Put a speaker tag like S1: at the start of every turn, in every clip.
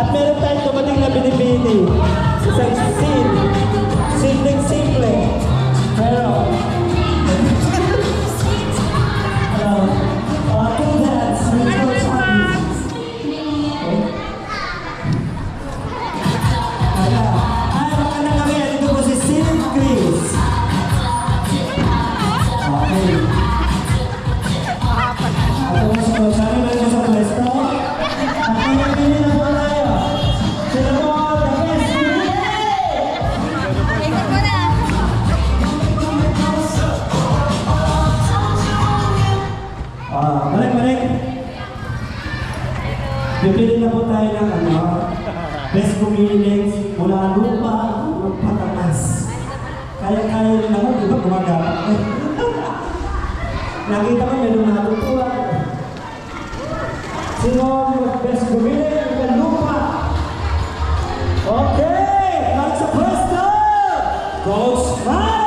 S1: At meron tayong dumating na binibini. Isang scene. Simpleng-simple. Pero, two dance with your songs. Baka na kami. Dito po si Sid Chris. Okay. Ako po si Kosari. Meron sa pwesto. At pinagpili na po tayo. Sila po, the best balik. Pipili na po tayo ng best communities mula lupa ng patatas. Kaya-kaya rin ako, di ba gumagapa? Nakita ko meron natutuwa. Sino ang best community ng lupa? Okay! That's the first time! Coach Mike!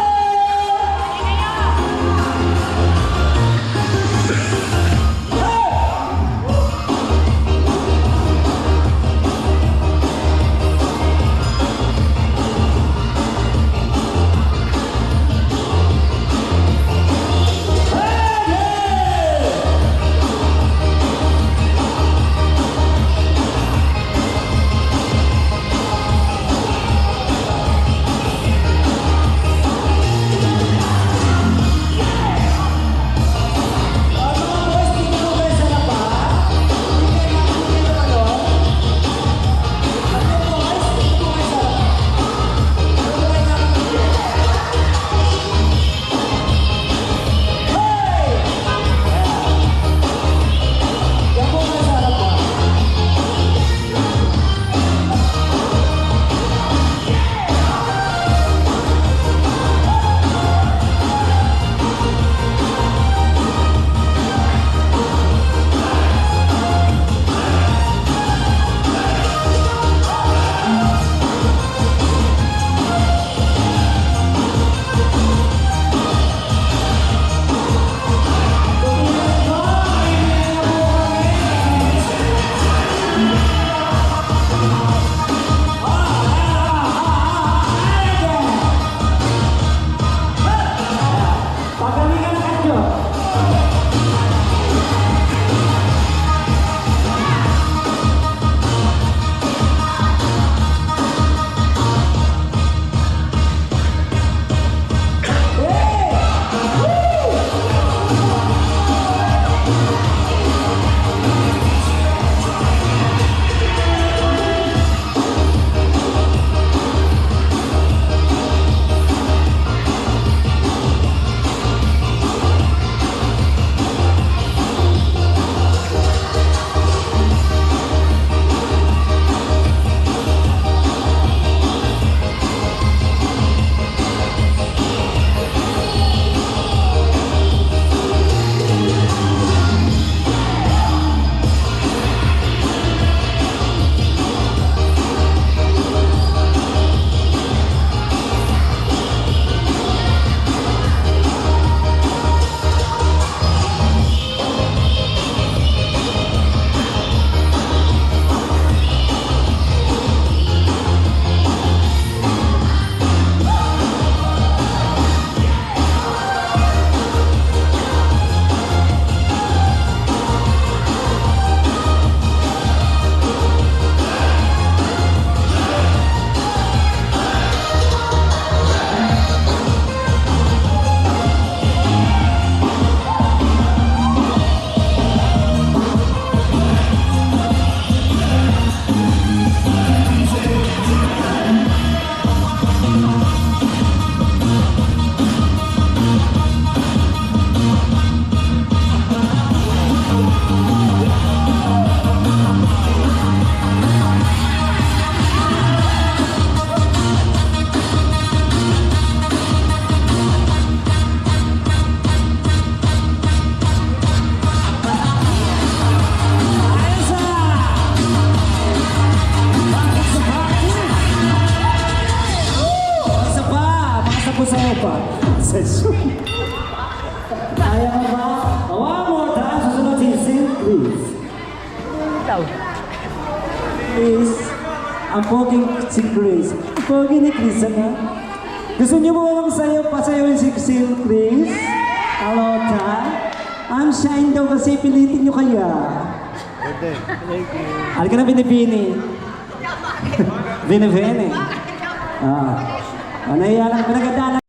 S1: Kaya mo ba? One more time, susunod si Sid, please. Chris. Ang poging si Chris. Ang pogi ni Chris, ano? Gusto niyo mo magsayaw, pasayawin si Chris? Alota? I'm shine daw kasi pilitin niyo kaya.
S2: Pwede. Thank you.
S1: Halika na, Binibini. Binibini. Nahiya lang, pinagandaan.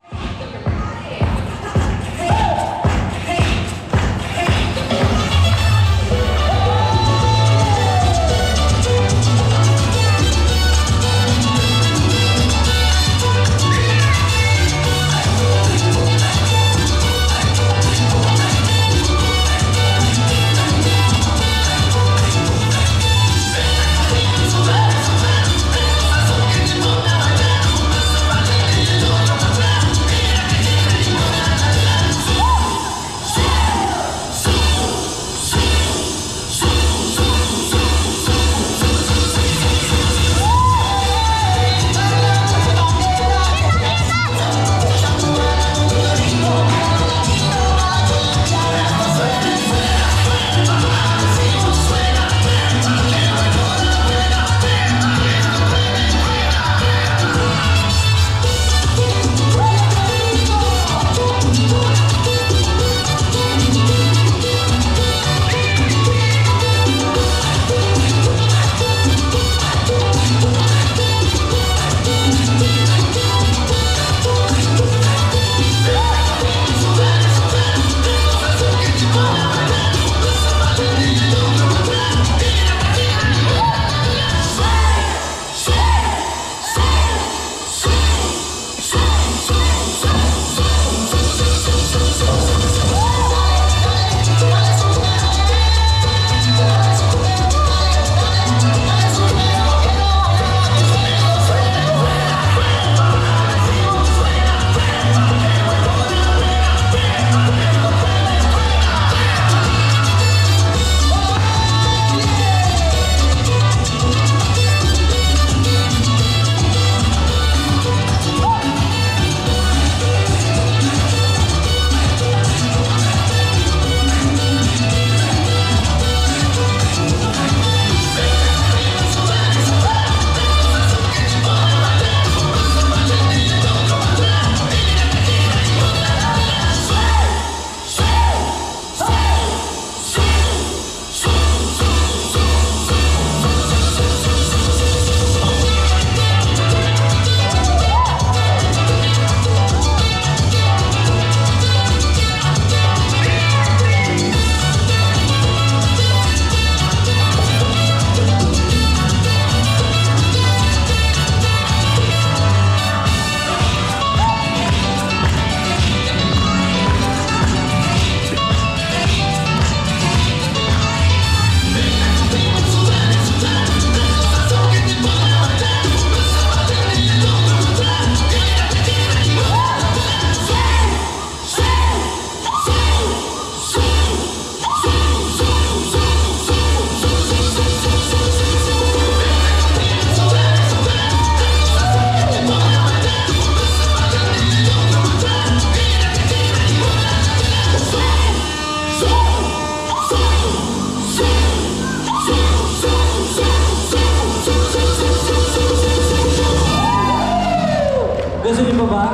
S1: Gusto niyo pa ba?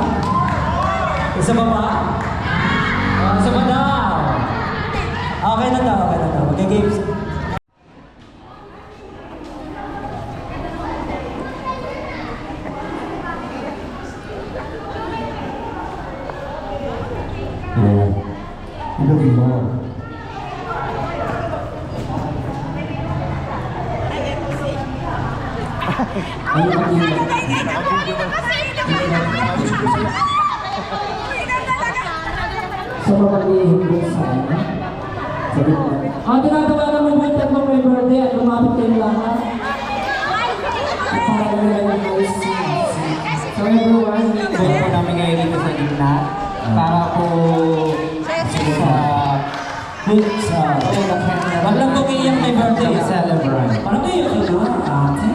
S1: Isa pa ba? Isa pa daw. Okay na daw, okay na daw. Mag-games.
S3: Ilang iba. Sa mga ihimbong sa akin, sabi ko, tinatawa na mo yung tatlong may birthday at lumapit kayo lahat. Para nila yung nice. So everyone, buwan po namin ngayon dito sa gitna para po sa
S1: Wag lang po iyak may birthday.
S3: celebrate.
S1: Parang iyak ka na, ate.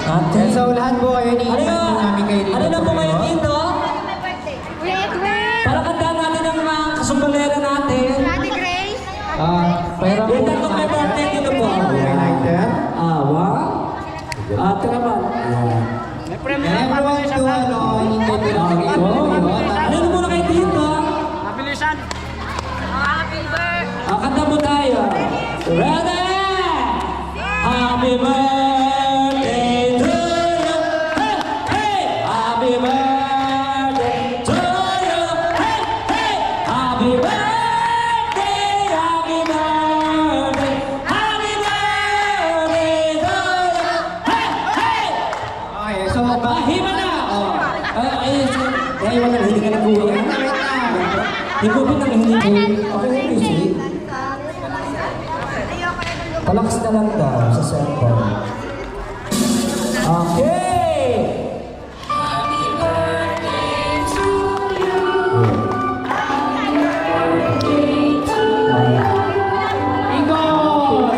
S1: Ate.
S3: And so lahat po kayo ni namin kayo dito.
S1: Ano na po kayo dito?
S4: Red.
S1: Para kandaan natin ang mga kasumbalera natin.
S4: Ate Grace.
S3: Pera po.
S1: Yung tatlong may birthday dito po.
S3: United.
S1: 1,
S3: Ate naman. Ayan.
S2: May premium na pa kayo sa kanto.
S3: Ano muna kayo dito?
S2: Mabilisan.
S4: Happy birthday!
S3: Kanta mo tayo. Ready? Happy birthday to you. Hey, hey. Happy birthday to you. Hey, hey. Happy birthday. Happy birthday. Happy birthday to you. Hey, hey.
S1: Okay, so,
S3: Hima na. Ay, wala. Hindi ka nag-uwi. Higupin ang hindi ko. Okay, music. Palakas na lang daw sa cellphone. Okay! Ikot!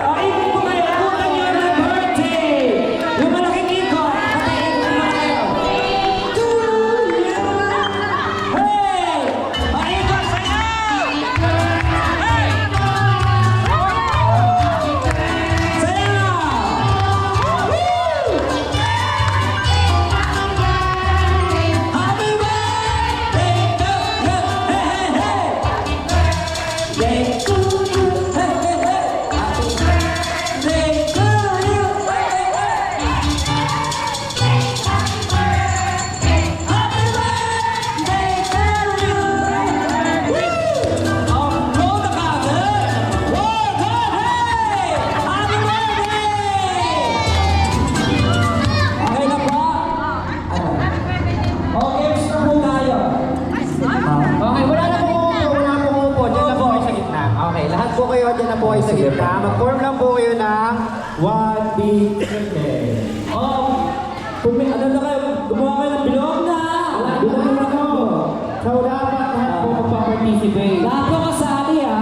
S3: Okay, kung ikutan niyo ng birthday! Yung malaking ikot! Patayin ko naman kayo! To you! Hey! Paikot sa'yo! Hey! Sa'yo! Woo! Happy birthday to you! Hey, hey, hey! Day to you! Hey, hey, hey! Happy birthday to you! Hey, hey, hey! Happy birthday to you! Woo! Roll the cards, Work hard, hey! Happy birthday! Okay na ba? Okay, gusto po tayo.
S5: Okay, wala na po upo. Diyan na po kayo sa gitna. Okay, lahat po kayo dyan na po kayo sa gitna. Mag-form lang po kayo ng one big circle.
S3: Kung may ano na kayo, gumawa kayo ng bilog na.
S5: Bilog na po. So, dapat lahat po magpa-participate.
S3: Lahat po kasali ha.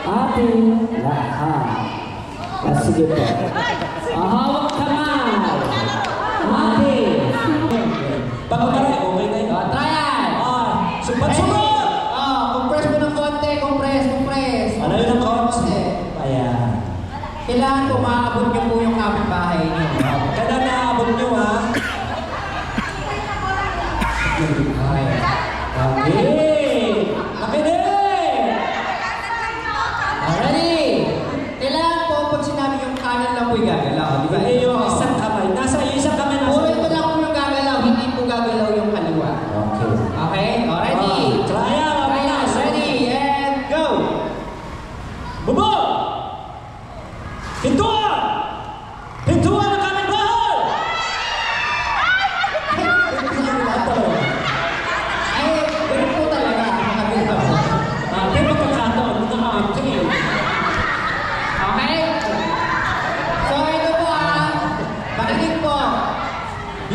S3: Ate. Lahat. Sige po. Hawak kamay. Ate. Bago ka rin, okay na yun. Trial. Sunod!
S5: Compress mo ng konti. Compress.
S3: Ano yun ang konti? Ayan.
S5: Kailangan po maabot niyo po yung kapitbahay niyo.
S3: Kailan naabot nyo ha?
S5: Okay.
S3: Okay! Makinig!
S5: Ready? Kailangan po pag sinabi yung kanan lang po yung gagalaw. Di ba?
S3: Hindi yung isang kamay. Nasa isang kamay nasa.
S5: Puro ito lang po yung gagalaw. Hindi po gagalaw yung kaliwa.
S3: Okay.
S5: Okay? Ready?
S3: Trial!
S5: Trials. Ready? And go!
S3: Bubog! Pintuan! Pintuan ng kaming bahay!
S5: Ay, ganun po talaga. Makabila.
S3: Ate, magkakataon mo na ate.
S5: Okay? So, ito po makinig po.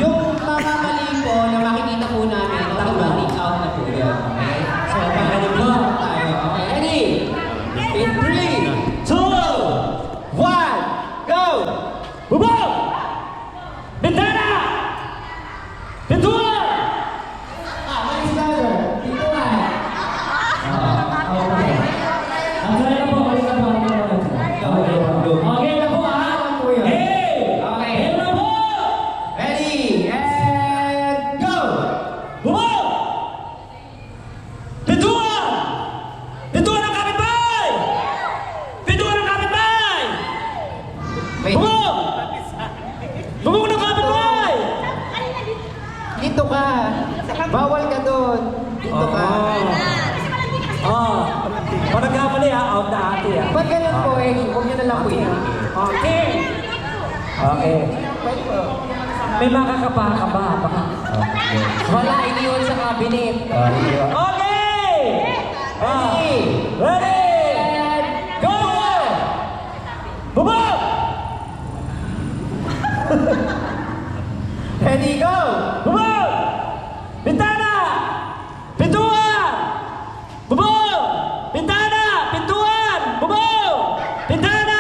S5: Yung mga mali po na makikita po namin, take out na po yun. Okay? So, makinig po tayo. Okay, ready? In 3, 2, 1, go!
S3: Bubog! Bintana! Pintuan!
S5: Next number. Dito na.
S3: Okay na po. Okay na po ha? Hey!
S5: Okay.
S3: Hey na po!
S5: Ready? And go!
S3: Bubog! Pintuan! Pintuan ng kapitbahay! Pintuan ng kapitbahay!
S5: Wait.
S3: Bubog! Bubog ng kapitbahay!
S5: Dito ka. Bawal ka doon. Dito ka.
S3: Pag nagkamali ha, out na ate ha.
S5: Pag ganun po huwag niyo na lang po yun.
S3: Okay. Okay. May makakapa ka ba? Baka.
S5: Wala, iniwan sa cabinet.
S3: Okay!
S5: Ready?
S3: Ready! Go! Bubog!
S5: Ready, go!
S3: Bubog! Bintana! Pintuan! Bubog! Bintana! Pintuan! Bubog! Bintana!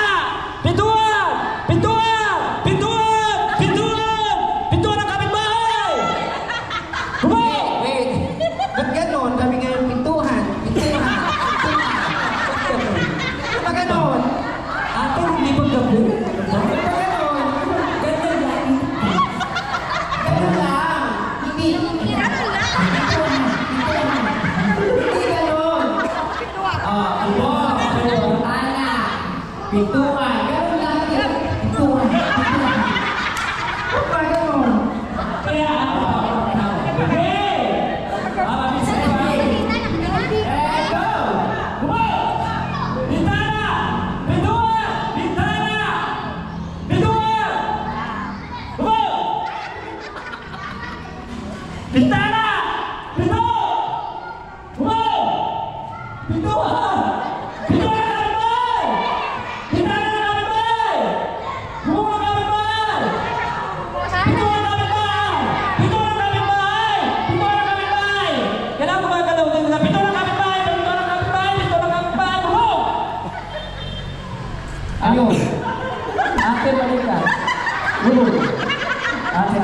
S3: Pintuan! Pintuan! Pintuan! Pintuan! Pintuan ng kapitbahay! Bubog!
S5: Wait. Ba't ganon? Kami ngayon pintuhan. Pintuhan. Ba't ganon?
S3: Ate, hindi pa gabi.
S5: Ba't ganon?
S1: Bubong. Ate,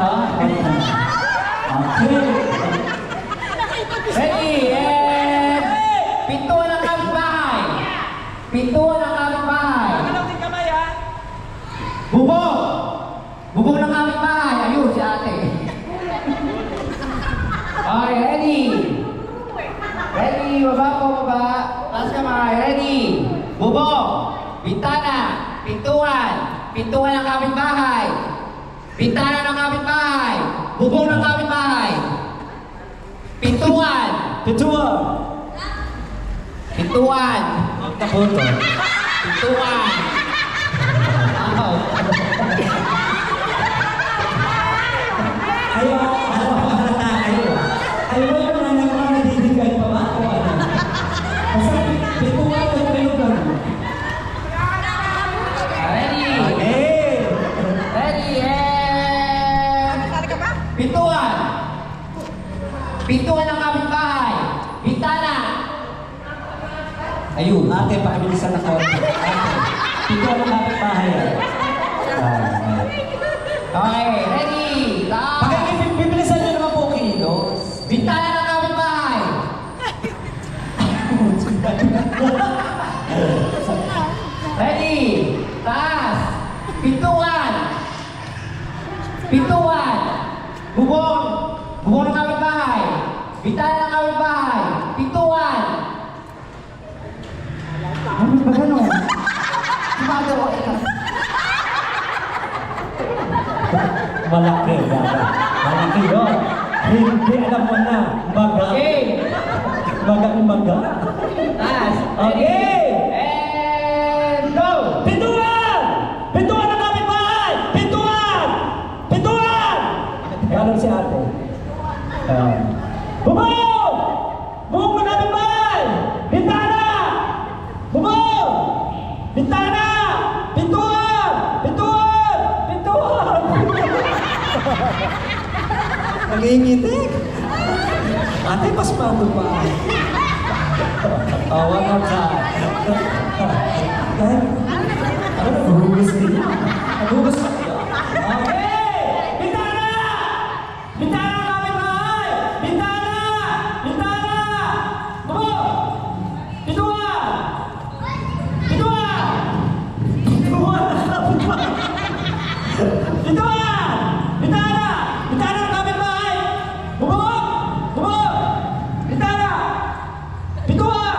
S1: Okay.
S5: Ready, and... Pintuan ng kapitbahay. Pintuan ng kapitbahay. Bubong! Bubong ng kapitbahay. Ayun, si ate. Okay, ready. Ready, baba po, baba. Taas kamay, ready. Bubong, bintana, pintuan, pintuan ng kapitbahay. Bintana ng kapitbahay. Bubong ng kapitbahay. Pintuan.
S1: Pintuan.
S5: Pintuan.
S1: Tapunto.
S5: Pintuan. Wow.
S1: Ayaw mo yung mga nadidigan pa ba? O ano? Basta pintuan ko yung lugar.
S5: Ready.
S1: Okay.
S5: Ready, and... Pintuan. Pintuan ng kapitbahay. Bintana.
S1: Ayun, ate, pakabilisan ako. Pintuan ng kapitbahay.
S5: Okay, ready. Stop.
S1: Bibilisan nyo naman po kilos.
S5: Bintana ng kapitbahay. Ready. Taas. Pintuan. Pintuan. Bubong. Bubong ng kapitbahay. Bintana ng kapitbahay. Pintuan.
S1: Ano ba gano'n?
S5: Gumagawa ito.
S1: Malaki, malaki yun. Hindi alam mo na. Baga.
S5: Okay.
S1: Baga ni baga.
S5: Taas.
S1: Okay.
S5: And go.
S1: Pintuan! Pintuan ng kapitbahay! Pintuan! Pintuan! Ganon si ate. Bubong! Bubong ng kapitbahay! Bintana! Bubong! Bintana! Pintuan! Pintuan! Pintuan! Nangingitik! Ate, pasmado pa. Oh, one more time. Ano na, nahugas din. Nahugas ka kaya. Okay! Bintana! Bintana ng kapitbahay! Bintana! Bintana! Bubong! Pintuan! Pintuan! Pintuan ng kapitbahay! Pintuan! Bintana! Bintana ng kapitbahay! Bubong! Bubong! Bintana! Pintuan!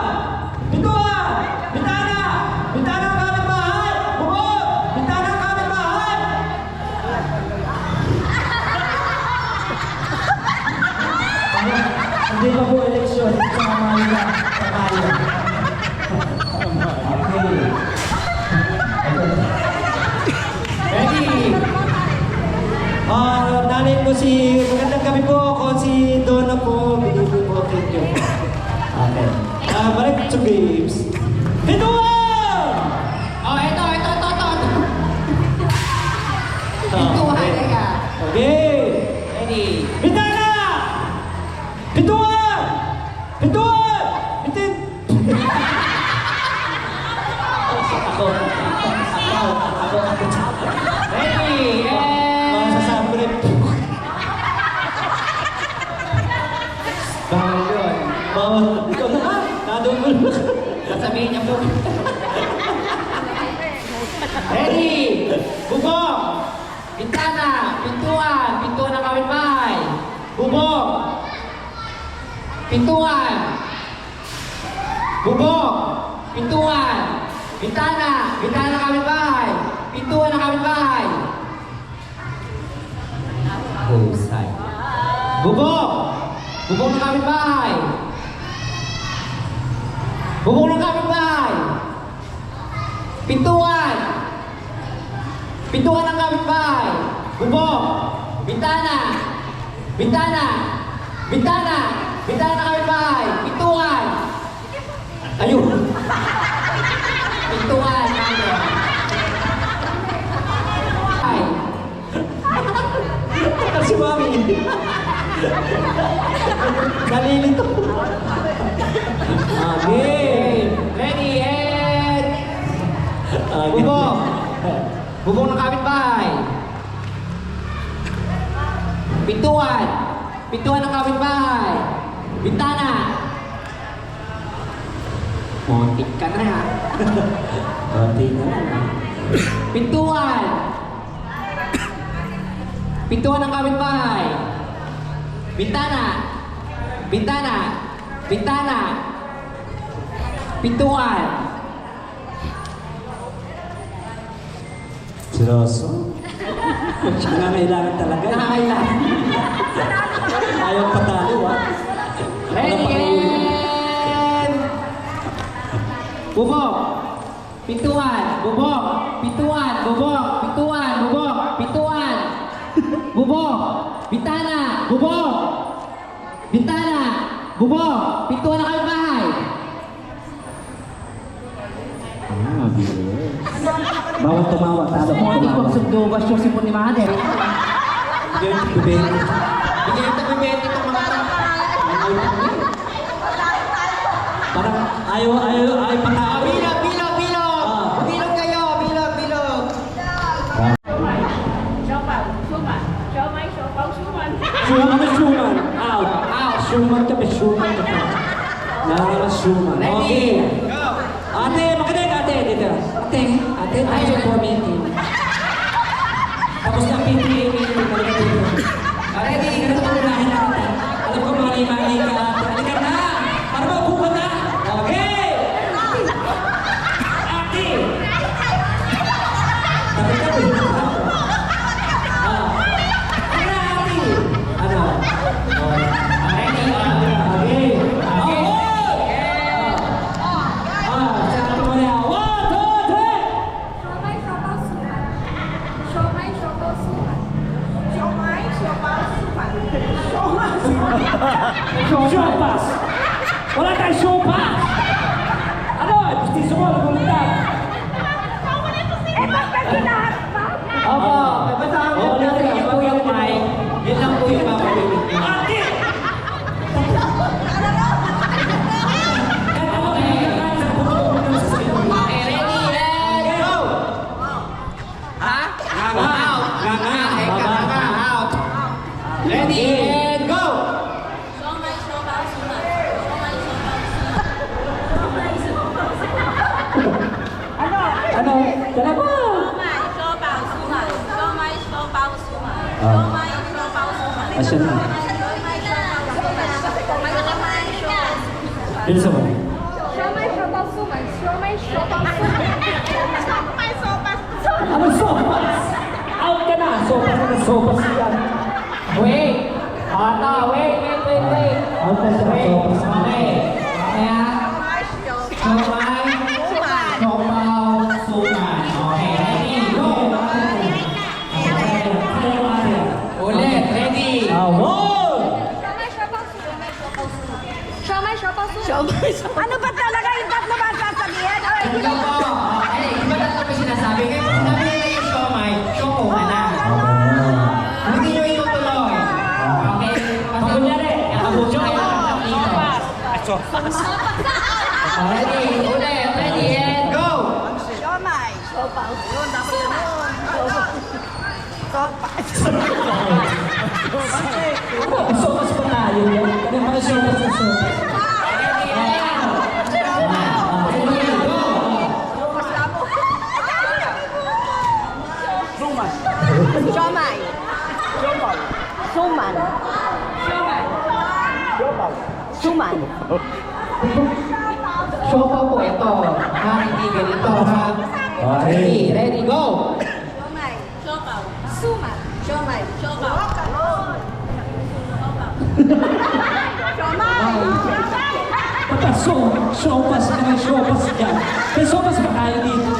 S1: Pintuan! Bintana! Bintana ng kapitbahay! Bubong! Bintana ng kapitbahay! Hindi pa po eleksyon sa Kamaya. Okay.
S5: Ready.
S1: Nanay ko magandang gabi po ako, si Donna po, binigay po, thank you. Okay. Balik to games. Pintuan!
S5: Oh, ito. Pintuan, teka.
S1: Okay.
S5: Ready.
S1: Bintana! Pintuan! Pintuan! Bitin! Ako.
S5: Ready. And...
S1: Masasabi ko rin.
S5: Bawal yun.
S1: Bawal. Ikaw na. Nadong mo na.
S5: Sasabihin niya po. Ready. Bubong. Bintana. Pintuan. Pintuan ng kapitbahay. Bubong. Pintuan. Bubong. Pintuan. Bintana. Bintana ng kapitbahay. Pintuan ng kapitbahay. Husay. Bubong. Bubong ng kapitbahay. Bubong ng kapitbahay. Pintuan. Pintuan ng kapitbahay. Bubong. Bintana. Bintana. Bintana. Bintana ng kapitbahay. Pintuan. Ayun. Pintuan. Ay.
S1: Si Mami. Nalilito. Okay.
S5: Ready, and...
S1: Okay.
S5: Bubong. Bubong ng kapitbahay. Pintuan. Pintuan ng kapitbahay. Bintana. Montik ka na ha.
S1: Konti na lang.
S5: Pintuan. Pintuan ng kapitbahay. Bintana. Bintana. Bintana. Pintuan.
S1: Seryoso? Nangangailangan talaga.
S5: Nangangailangan.
S1: Ayaw patalo, ha?
S5: Ready and... Bubok. Pintuan. Bubok. Pintuan. Bubok. Pintuan. Bubok. Pintuan. Bubok. Bintana. Bubok. Bintana. Bubok. Pintuan ng kapitbahay.
S1: Ah, bilis. Bawal tumawa. Talo mo
S3: Hindi ko
S1: tumawa.
S3: sundo ba siya si Puni Mother?
S1: Bigyan ito, bigyan.
S5: Bigyan ito, bibenta itong mga
S1: Parang ayaw patalo.
S5: Bilog, bilog, bilog!
S1: Ah.
S5: Bilog kayo, bilog, bilog!
S1: Suman. Out. Suman kami. Suman. Okay. Ate, makinig ate. Dito. Ate, tayo po meeting. Tapos na PTA meeting. Balik dito. Ready? Ganito ko unahin natin. Alam ko mali ka ate. Halika na. Para maupo ka na. Okay. Ate. Tapos ka dito. Ano ate? Ano?
S5: Ready?
S1: Okay. Satu muna. 1, 2, 3. Showpass! Wala tayong showpass! Ano? Gusto mo, nagulutan.
S5: Opo, basahan ko natin yun po yung mic. Yun lang po yung papapilitin.
S1: Ate!
S5: Okay, ready, and go! Ha?
S1: Nga.
S5: Out! Out! Ready, and go!
S1: Ano? Tara po! Asya na. Bilisan mo. Ano sopas? Out ka na! Sopas yan.
S5: Wait! Ata, wait!
S1: Out ka siya.
S5: Wait!
S1: Sopas.
S5: Okay. Kaya, Somay, Sopaw, Suman. Okay, ready, go! Ulit, ready!
S1: Award!
S4: Ano ba talaga yung tatlo ba sasabihin? Ay,
S5: Ito po. Okay, iba na ito sinasabi. Kaya kung sinabi nila yung siomay, siyoko ka na. Hindi nyo itutuloy. Okay?
S1: Pakunyari.
S5: Nakabutyo kayo ng tatlo. Ready, ulit, ready, and go!
S1: Sopas pa tayo yan. Ano mga sopas na sopas?
S5: Ready, and go!
S4: Suman.
S5: Siopaw po ito. Ha, hindi ganito. Ha? Ready, ready, go!
S1: Sopas ka ng sopas dyan. May sopas pa tayo dito.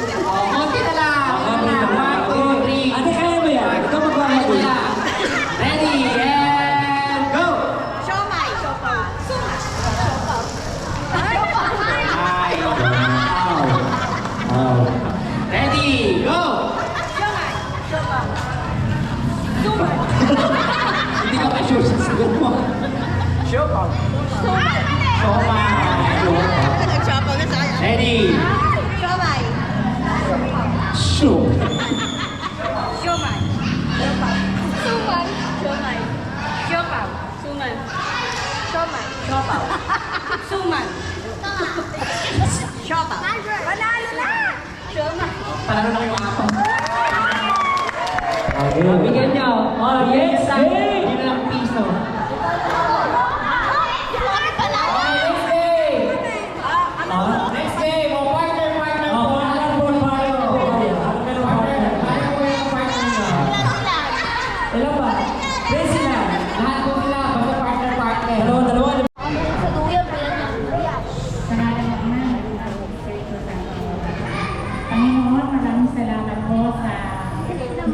S5: Konti na lang. Konti na lang. 1, 2, 3.
S1: Ate, kaya mo yan. Ikaw magbabago.
S5: Ready, and go! Ay. Ready, go! Hindi ka pa sure sa sagot mo. Siopaw. Ready.
S1: Show.
S4: Suman. Siopaw. Suman. Siopaw. Panalo na! Siomay.
S5: Paano na yung apat?
S1: Okay.
S5: Bigyan niyo. Oh, yes! Hindi na lang piso. Next game! Oh, partner po. Partner po yung partner niyo. Ilan ba? Tres sila. Lahat po sila. Basta partner.
S1: Dalawa.
S4: Sa duyan,
S6: Panginoon, maraming salamat po sa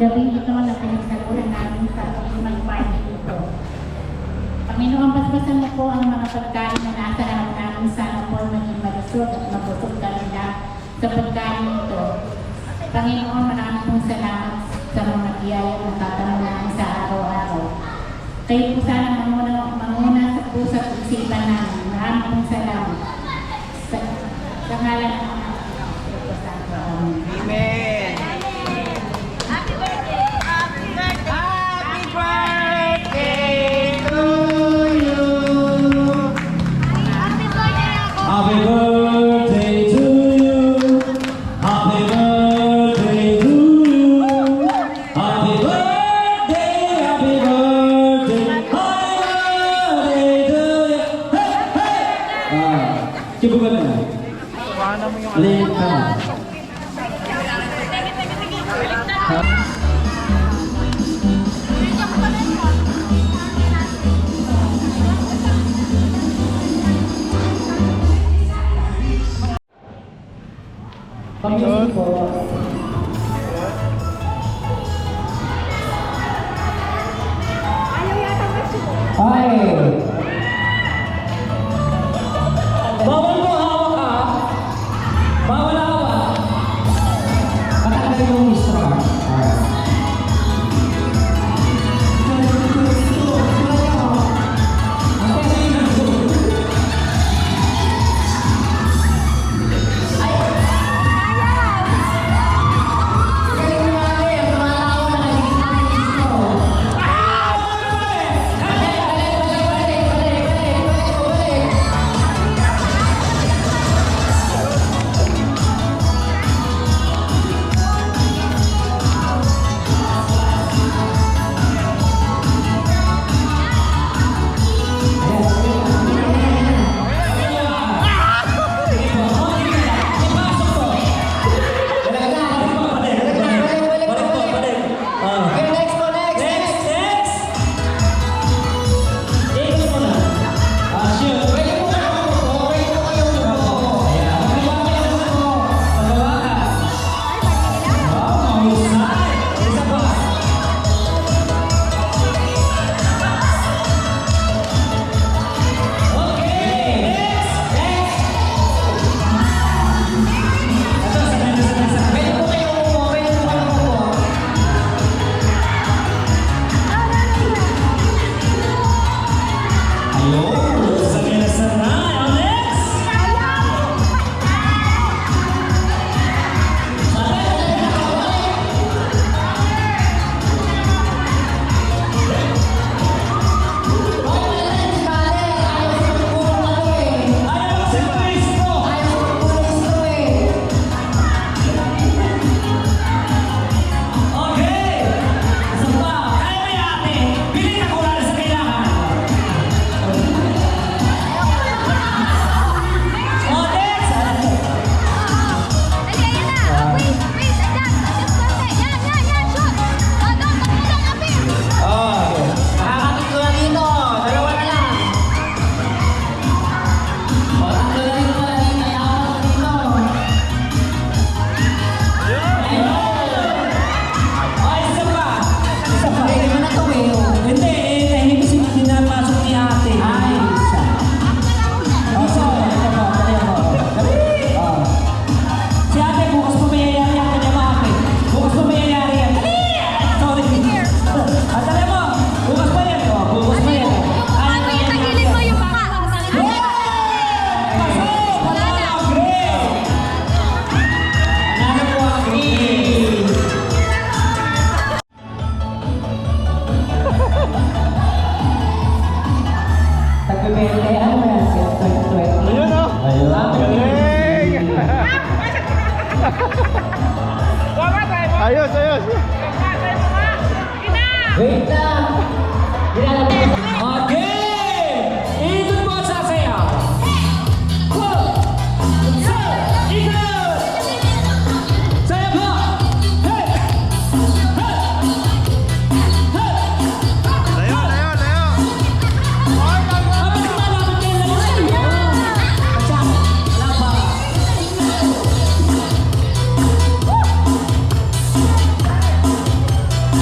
S6: gabi ito na pinagsaluhan namin sa limang party ito. Panginoon, basbasan mo po ang mga pagkain na nasa harap namin. Sana po maging malusog at mabusog kami na sa pagkain ito. Panginoon, maraming pong salamat sa mga biyayang natatamo namin sa araw-araw. Kayo po sana manguna sa puso at isipan namin. Maraming pong salamat. Sa ngalan ng
S2: Amen.
S4: Happy birthday! Happy birthday!
S2: Happy birthday to you.
S4: Happy birthday ako!
S1: Happy birthday to you. Happy birthday to you. Happy birthday, happy birthday, happy birthday to you. Hey! Kibugan na. Alin ka na.
S5: Pag-music po. Ay! Bawal mo hawak ha? Bawal hawak. Matagal yung misto ha? Wait lang. Nilalabas ko.
S3: Okay! Ikot po sa sayaw. One, two, ikot! Sayaw po! Hey! Hey! Hey!
S2: Layo, layo, layo.
S3: Kapag malapit kayo lang sa'yo. Atsak, wala pa.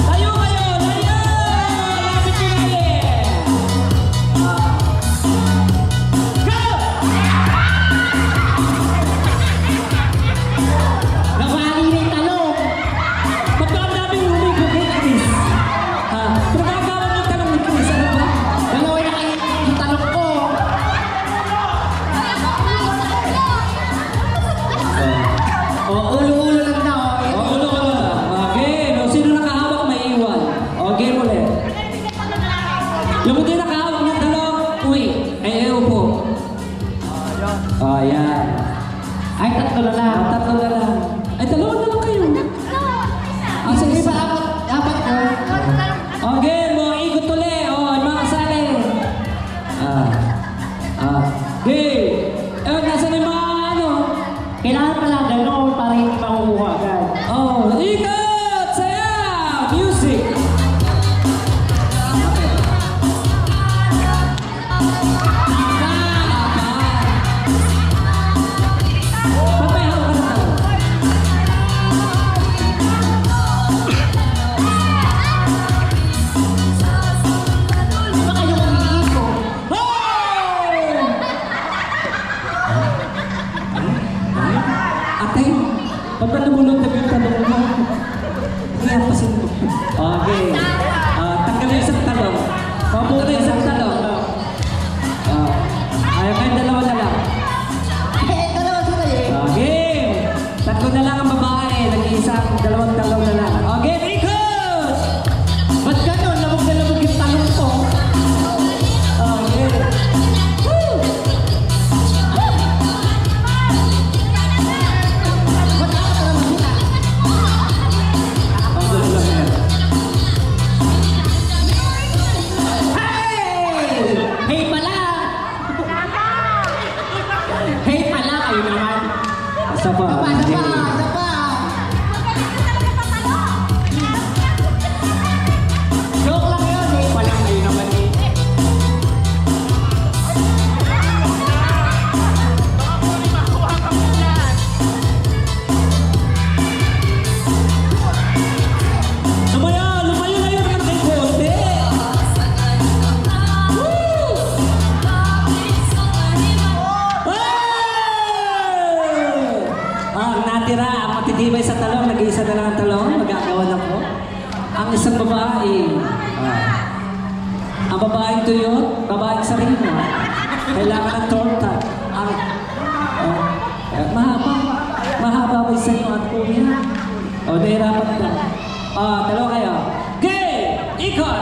S3: Tayo kayo! Tayo! Lapit nyo na ulit. Go!
S5: Nabali na yung talong.
S3: Ba't ba ang daming huli ko kay Chris? Ha? Pinagkakawan yung tanong ni Chris. Ano ba?
S5: Dalawa na kayo yung talong ko. Ulo-ulo lang na.
S3: O, ulo ka na. Okay. No, sino nakahawak may iwan? Okay, ulit. Yung hindi nakahawak ng talong, uy. Ay, upo. Yan.
S5: Ay, tatlo na lang.
S3: Tatlo na lang. Ay, dalawa na lang kayo. Ah, sige,
S5: Isa,
S3: isa.
S5: apat ko.
S3: Okay, mo ikot ulit. O, mga kasali. Okay. Nasaan yung mga ano?
S5: Kailangan pala gano'n para hindi makukuha agad.
S3: Oh, ikot! Sayaw! Music! Papayaw ka na.
S5: Di ba kayo kumiliin ko?
S3: Hoy! Ate, ba't ba namulog na yung talong mo? Kaya pasin mo. Okay. Tanggal yung isang talong. Pabuto yung isang talong. Ayaw kayo dalawa na lang.
S5: Dalawa sila eh.
S3: Okay. Tatlo na lang ang babae. Nag-iisang dalawang talong na lang. Okay, ikot!
S5: Ba't gano'n? Labog na labog yung talong ko.
S3: Okay. Woo!
S5: Ba't ako naman sila?
S3: Ang gulo lang yan.
S5: Hey! Hey pala! Hey pala kayo naman.
S3: Isa pa.
S5: Isa pa, isa pa, isa pa. Joke lang yun. Hey pala kayo naman eh.
S3: Lumayo! Lumayo na yun ang kay Bote! Woo! Hey! Ang natira, ang matitibay sa talong, nag-iisa na lang ang talong, magagawan ako. Ang isang babae, ang babaeng tuyot, babaeng sarino, kailangan ng torta. Ang, mahaba ba isa yung at kuya? O, nahirapan ka. Dalawa kayo. Game! Ikot!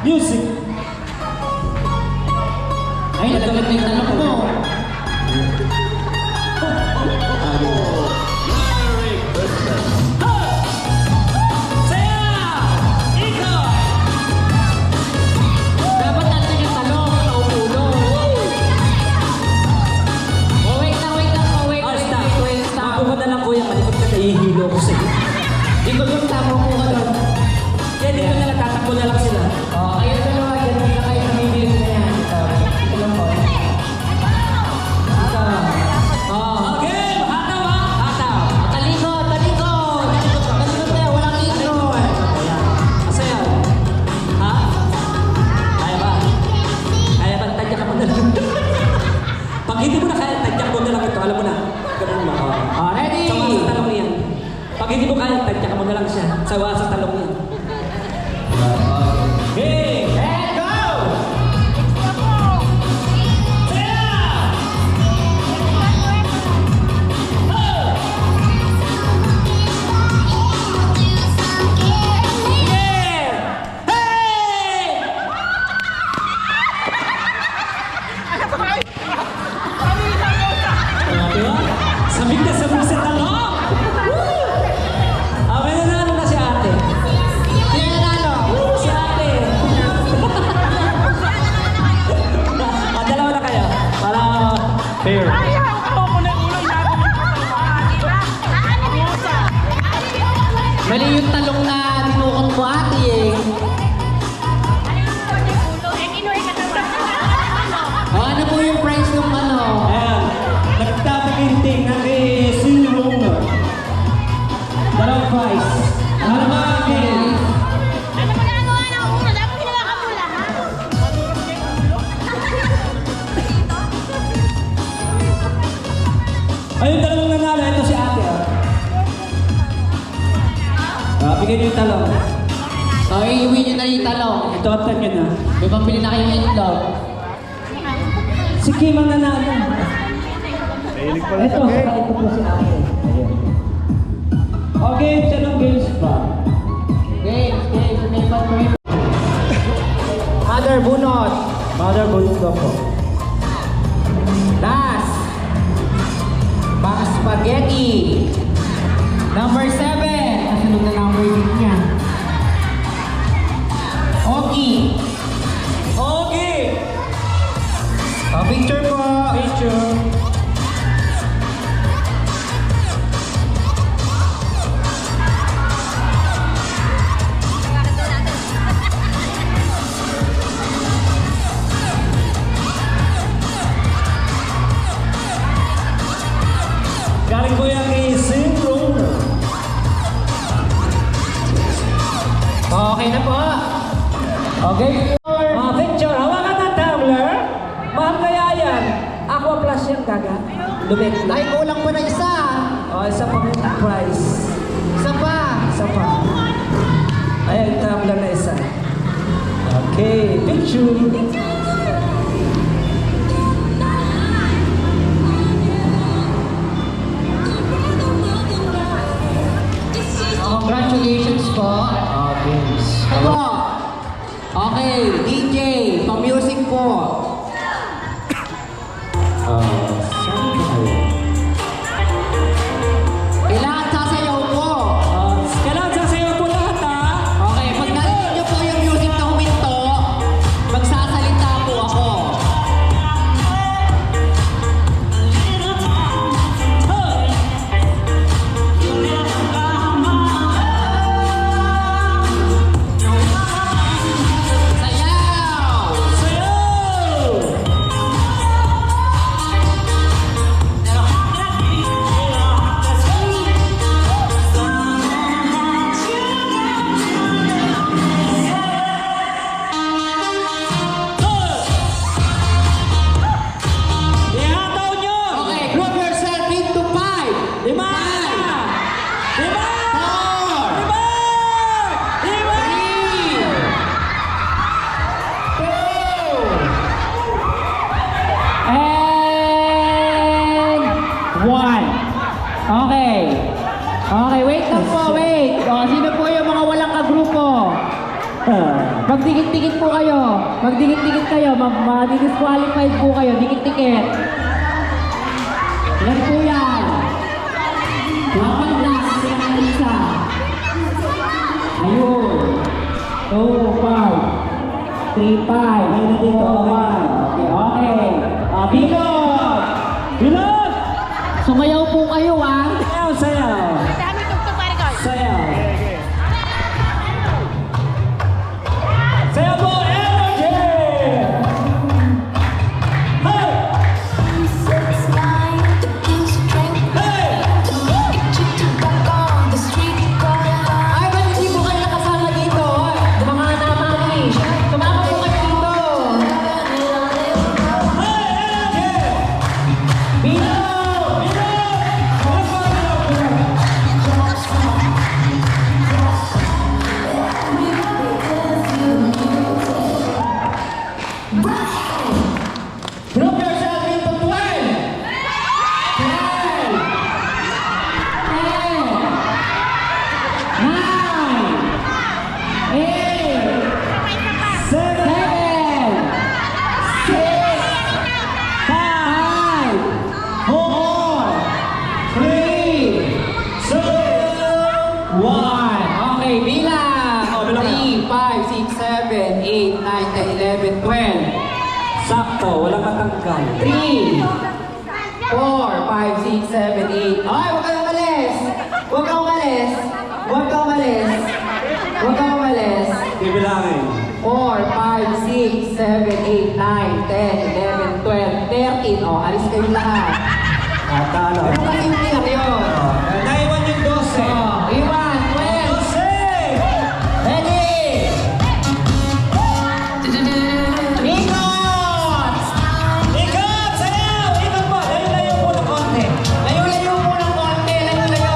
S3: Music!
S5: Ay, nagkalit na yung talong mo.
S3: Sayaw! Ikot!
S5: Dapat natin yung talong sa ulo. Oh, wait lang, wait lang. Oh, wait,
S3: Oh,
S5: wait,
S3: stop.
S5: wait, wait, stop.
S3: Makuha na lang kuya, malikot ka nahihilo ko sa'yo.
S5: Ikot yung tama ko ka doon.
S3: Kaya dito na lang, tatakbo na lang sila.
S5: Oh, ayun dalawa, ganun na kayo namimili na yan. Ito lang po. iwi nyo na yung talong.
S1: Ito, after nyo na.
S5: May pambili na kayong itlog.
S1: Si Kim ang nanalo.
S2: Mahilig pala
S1: Ito,
S2: sa cake.
S1: ito po si Ate. Ayan. Okay, anong games pa?
S5: Games. Sumipat ko yun. Mother bunot.
S1: Mother Bulls daw po.
S5: Last. Pang spaghetti. Number 7. Kasunod na number 8 niya. Ogi.
S1: Okay!
S5: Picture po.
S1: Picture. Galing po yan kay Syndrome.
S5: Okay na po. Okay.
S1: Picture, hawakan ng tumbler. Mahal kaya yan. Aqua Plus yung gaga. Lumit.
S5: Ay, kulang pa na isa.
S1: Isa pang price.
S5: Isa pa.
S1: Isa pa. Ayan, tumbler na isa. Okay, picture.
S5: Congratulations po. Ako. Okay, DJ, pa-music po. Kailangan sasayaw po.
S1: Kailangan sasayaw po lahat ha.
S5: Okay, pag narinig niyo po yung music na huminto, magsasalita po ako. Sayaw!
S1: Sayaw! Ihataw nyo!
S5: Okay, group yourself into 5.
S1: 5! 5! 5! 5! 5!
S5: And 1. Okay. Okay, wait lang po, wait. O, sino po yung mga walang kagrupo? Magdikit-dikit po kayo. Magdikit-dikit kayo. Mag-disqualified po kayo. Dikit-dikit. Yan po yan. Dapat na. Silang isa. Ayun. 2, 5. 3, 5. Ay, nandito. 1. Okay. Bilog!
S1: Bilog!
S5: Sumayaw po kayo, ah.
S1: Sayaw, sayaw!
S4: Dami tugtog pare ko.
S1: Sayaw! Sayaw po! Energy! Hey!
S5: Ay, ba't hindi po kayo nakasama dito? Mga namami. Sumama po kayo dito. Bilog! Group yourself into 12. 10. Okay, bilang. 3, 5, 6, 7, 8, 9, 10, 11, 12.
S1: Sakto, walang matanggal.
S5: 3, 4, 5, 6, 7, 8. Ay, huwag kayong umalis! Huwag kang umalis! Huwag kang umalis! Huwag kang umalis!
S1: Bibilangin.
S5: 4, 5, 6, 7, 8, 9, 10, 11, 12, 13. O, alis kayong lahat.
S1: Talo.
S5: Ano kasi yung bilang yun?
S1: Naiwan yung 12.
S5: O, iwan, 12.
S1: 12!
S5: Ready? Ikot!
S1: Ikot! Sayaw! Ikot po! Layo-layo po ng konti.
S5: Layo-layo po ng konti. Layo-layo.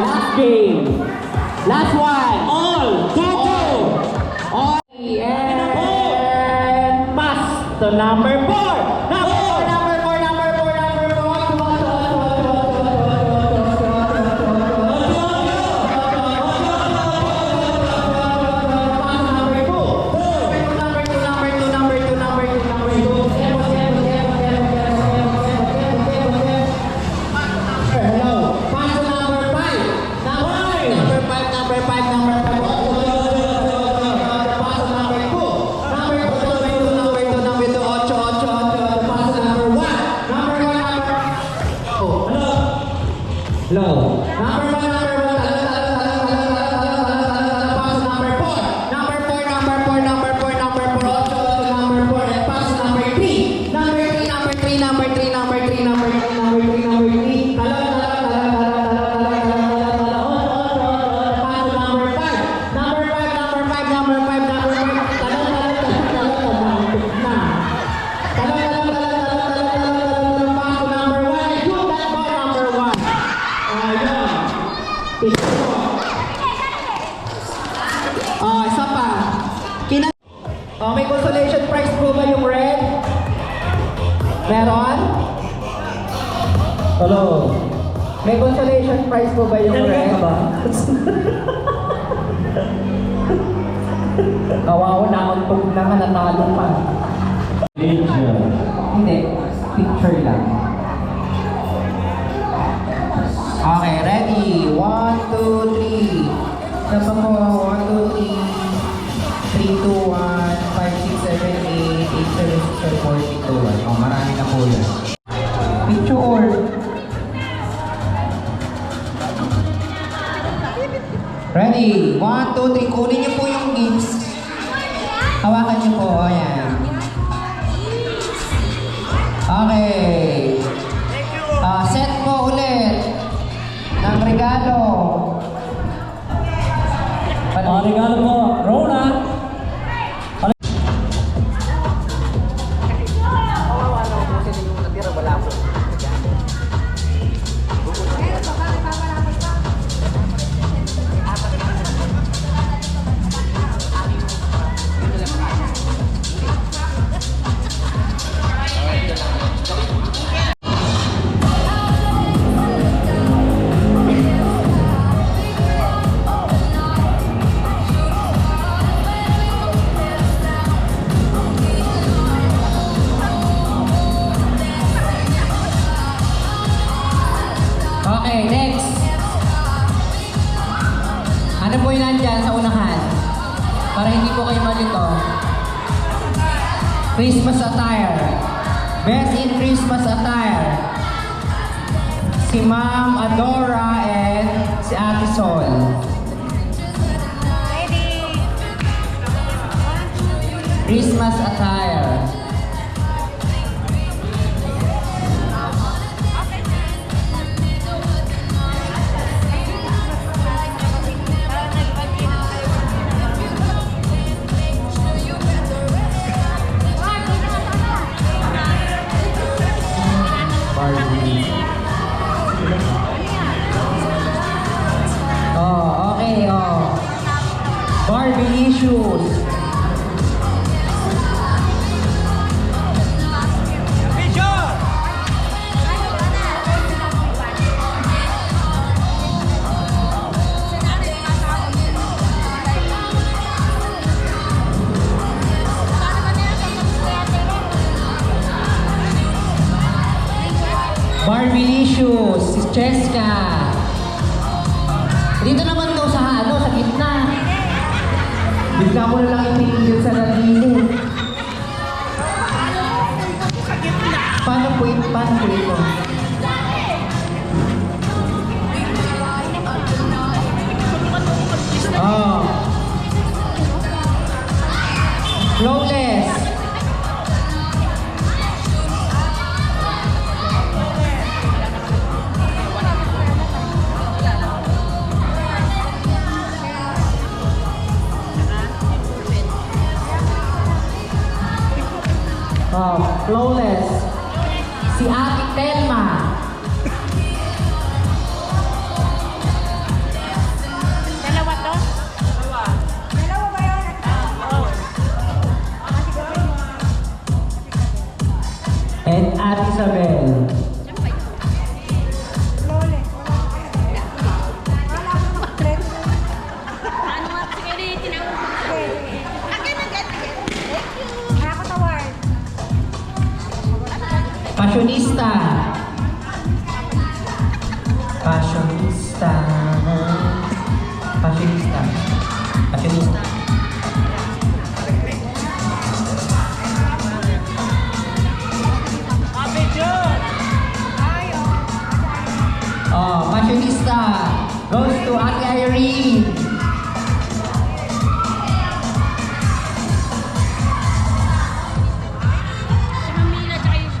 S5: Last game. Last one.
S1: All, go, go!
S5: All. And pass to number 4. Low. Number 1, number 1. Pass to number 4. Number 4, number 4, number 4, number 4. Also to number 4. And pass to number 3. Number 3, number 3, number 3, number 3, number 3, number 3, number 3. Pass to number 5. Number 5, number 5, number 5, number 5. Pass to number 1. Shoot that ball, number 1. Ayun. Isa pa. May consolation prize po ba yung red? Meron?
S1: Hello.
S5: May consolation prize po ba yung red?
S1: ba?
S5: Kawawa na ako pag nanalo pa.
S1: Angel.
S5: Hindi. Picture lang. Okay, ready? 1, 2, 3. Nasa mo, 1, 2, 3. 3, 2, 1, 5, 6, 7, 8, 8, 7, 6, 7, 4, 3, 2, 1. Oh, marami na po yan. Picture. Ready? 1, 2, 3. Kunin niyo po yung gifts. Hawakan niyo po. Ayan. Okay. Set po ulit ng regalo.
S1: Regalo mo, Rona.
S5: Okay, next. Ano po yung nandyan sa unahan? Para hindi po kayo malito. Christmas attire. Best in Christmas attire. Si Ma'am Adora and si Ate Sol. Christmas attire. Oh, okay, oh. Barbie issues. Barbilicious, si Cheska. Dito naman daw sa sa gitna. Bigla mo na lang ipinigil sa nagilid. Paano po ito? Oh. Flawless. Flawless. Si Ate Telma.
S4: Dalawa to? Dalawa ba yun?
S5: And Ate Isabel.
S4: Ano nga si Kelly? Tinawag ko. Again. Thank you. Nakakatawar.
S5: Fashionista. Fashionista. Fashionista. Fashionista. Oh, fashionista goes to Ate Irene.
S4: Si Mamila, tsaka yung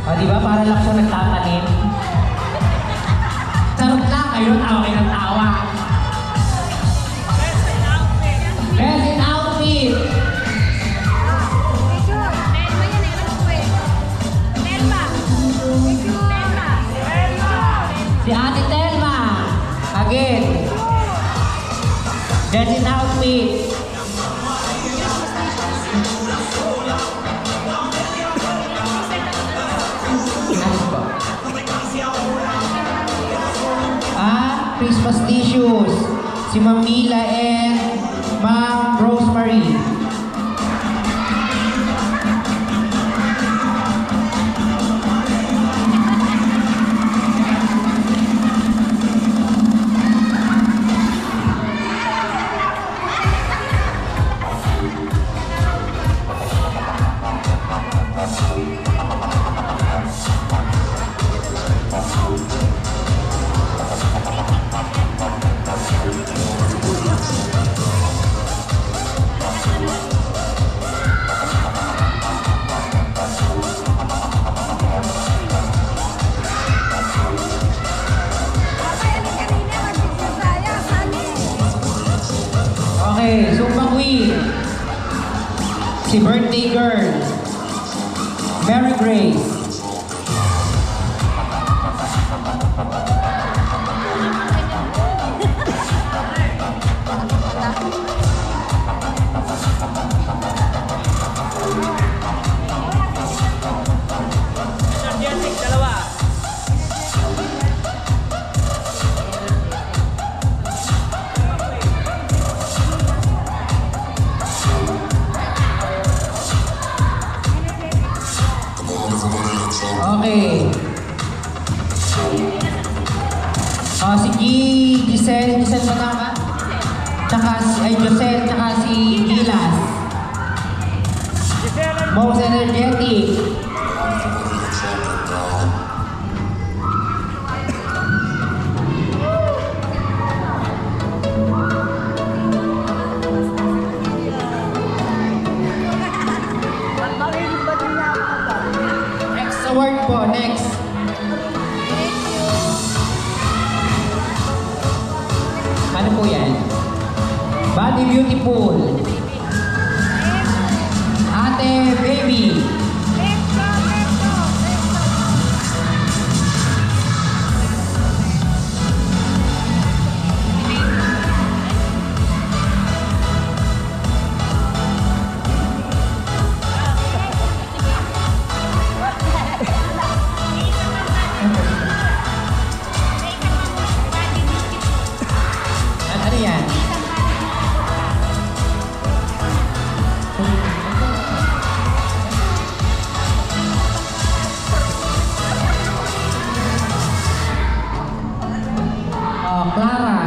S5: O, di ba? Para lang siya nagtatanim. Charot lang, kayo tawa kayo ng tawa. Best in outfit.
S4: Telma yan eh, ano po eh? Telma.
S5: Si Ate Telma. Again. Best in outfit. Nice po. Christmas tissues. Si Ma'am Mila and Ma'am Rosemary. Okay, Zumba Queen. Si Birthday Girl. Mary Grace. Okay. Si Giselle ba tama? Tsaka Joselle, tsaka si Gilas. Most energetic. Next award po, next. Ano po yan? Body Beautiful. Ate Baby. Ano yan? Clara,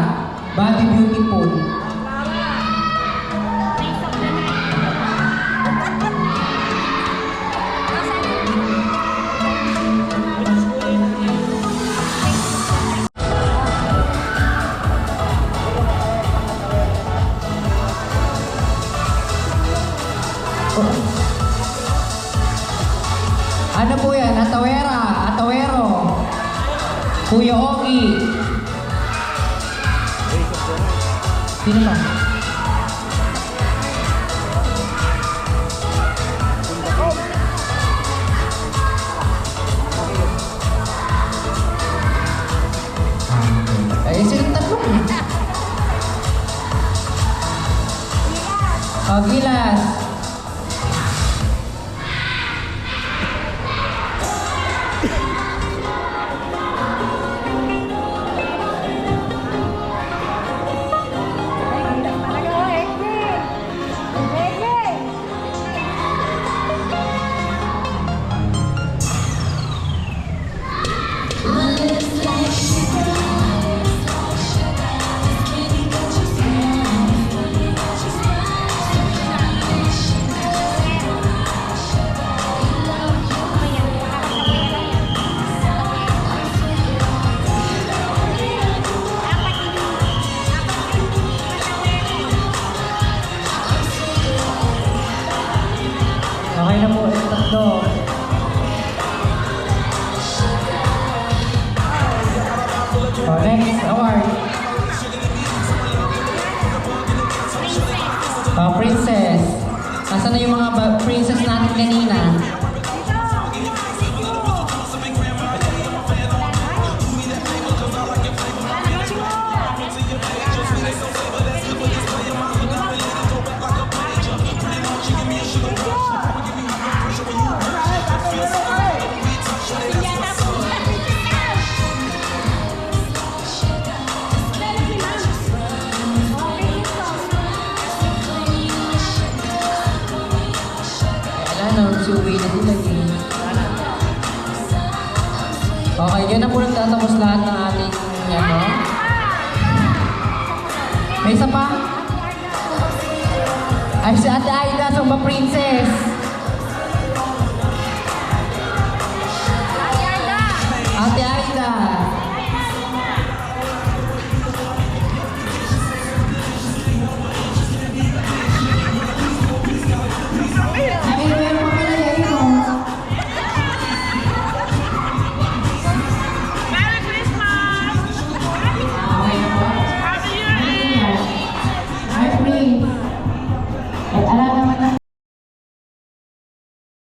S5: Body Beautiful. Ano po yan? Atawero. Kuya Ogi. Sino ba? Silang tatlo. Gilas. kanina. Alam na, suwi na sila eh. Okay, yun na po nagtatapos lahat ng ating ano. May isa pa? Ay, si Ate Aida, Sumba Princess.